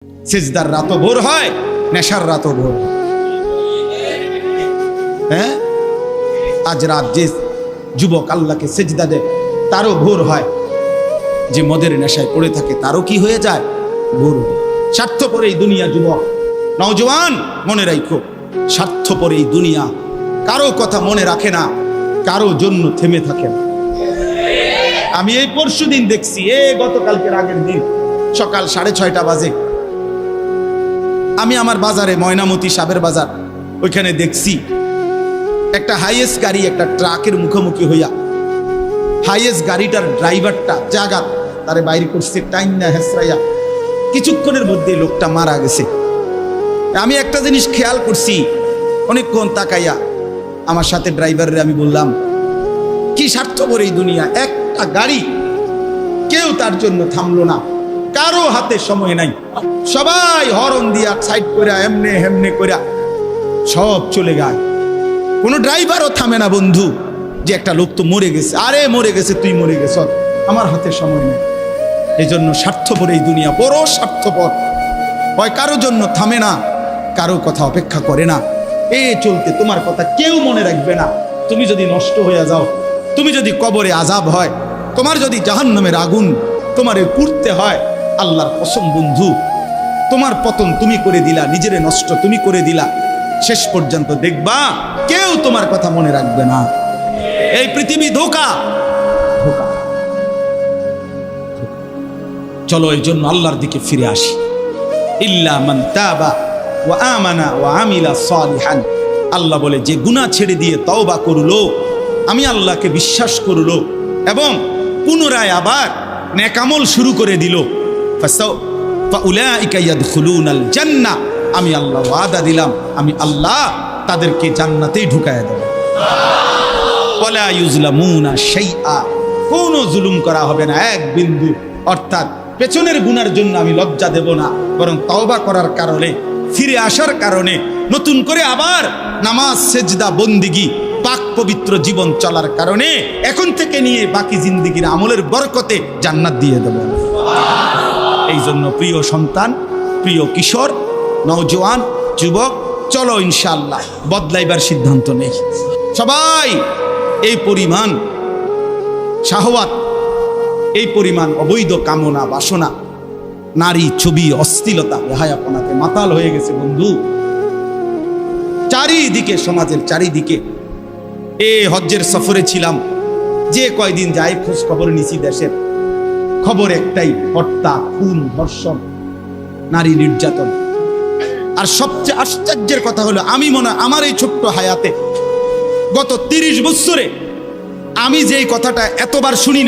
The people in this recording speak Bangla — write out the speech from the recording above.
সিজদার রাতও ভোর হয়, নেশার রাতও ভোর হয়। হ্যাঁ, আজ রাত যে যুবক আল্লাহকে সিজদা দেয় তারও ভোর হয়, যে মদের নেশায় পড়ে থাকে তারও কি হয়ে যায়, ভোর হয়। স্বার্থপর এই দুনিয়া যুবক, নওজওয়ান মনে রাখো, স্বার্থপর এই দুনিয়া কারো কথা মনে রাখে না, কারো জন্য থেমে থাকে না। আমি এই পরশুদিন দেখছি, গতকালকের আগের দিন সকাল 6:30 বাজে আমি আমার বাজারে, ময়নামতি সাবের বাজার, ওইখানে দেখছি একটা হাইয়েস্ট গাড়ি একটা ট্রাকের মুখোমুখি হইয়া, হাইয়েস্ট গাড়িটার ড্রাইভারটা জাগাত তারে বাইরে করছে টাইম না হেসরাইয়া, কিছুক্ষণের মধ্যে লোকটা মারা গেছে। আমি একটা জিনিস খেয়াল করছি, অনেকক্ষণ তাকাইয়া আমার সাথে ড্রাইভারের আমি বললাম, কি স্বার্থপর এই দুনিয়া, একটা গাড়ি কেউ তার জন্য থামলো না, কারো হাতে সময় নাই, সবাই হরন দিয়া সাইড করে এমনে হেমনে করে সব চলে যায়, কোনো ড্রাইভারও থামে না বন্ধু, যে একটা লোক তো মরে গেছে, আরে মরে গেছে, তুই মরে গেছ, আমার হাতে সময় নেই। এই জন্য স্বার্থপর এই দুনিয়া, বড় স্বার্থপর, হয় কারো জন্য থামে না, কারো কথা অপেক্ষা করে না। চলতে তোমার কথা কেউ মনে রাখবে না। তুমি যদি নষ্ট হয়ে যাও, তুমি যদি কবরে আযাব হয়, তোমার যদি জাহান্নামের আগুন তোমারে পুড়তে হয়, আল্লাহর কসম বন্ধু, তোমার পতন তুমি করে দিলা, নিজেরে নষ্ট তুমি করে দিলা, শেষ পর্যন্ত দেখবা কেউ তোমার কথা মনে রাখবে না। এই পৃথিবী ধোঁকা, ধোঁকা। চলো এই জন্য আল্লাহর দিকে ফিরে আসি। ইল্লা মান তাবা ওয়া আমানা ওয়া আমিলা সালিহান, আল্লাহ বলে যে গুনাহ ছেড়ে দিয়ে তওবা করলো, আমি আল্লাহকে বিশ্বাস করলো এবং পুনরায় আবার নেক আমল শুরু করে দিল, ফাউলাইকা ইয়াদখুলুনাল জান্নাহ, আমি আল্লাহ ওয়াদা দিলাম, আমি আল্লাহ তাদেরকে জান্নাতেই ঢুকায়া দেব। ওয়ালা ইউজলামুনা শাইআ, কোনো জুলুম করা হবে না এক বিন্দু। অর্থাৎ পেছনের গুনার জন্য আমি লজ্জা দেব না, বরং তওবা করার কারণে, ফিরে আসার কারণে, নতুন করে আবার নামাজ সেজদা বন্দিগি পাক পবিত্র জীবন চলার কারণে এখন থেকে নিয়ে বাকি জিন্দেগির আমলের বরকতে জান্নাত দিয়ে দেব। এই জন্য প্রিয় সন্তান, প্রিয় কিশোর, নওজওয়ান, যুবক, চলো ইনশাআল্লাহ বদলাইবার সিদ্ধান্ত নেই। সবাই এই পরিমাণ শাহওয়াত, এই পরিমাণ অবৈধ কামনা বাসনা, নারী ছবি, অশ্লীলতা, বেহায়াপনাতে মাতাল হয়ে গেছে বন্ধু চারিদিকে, সমাজের চারিদিকে। হজ্জের সফরে ছিলাম, যে কয়দিন যাই খোঁজ খবর নিছি, দেশের খবর একটাই, হত্যা, খুন, ধর্ষণ, নারী নির্যাতন। আর সবচেয়ে আশ্চর্যের কথা হলো, আমি মনে হয় আমার এই ছোট্ট হায়াতে গত 30 বছরে আমি যেই কথাটা এতবার শুনি না।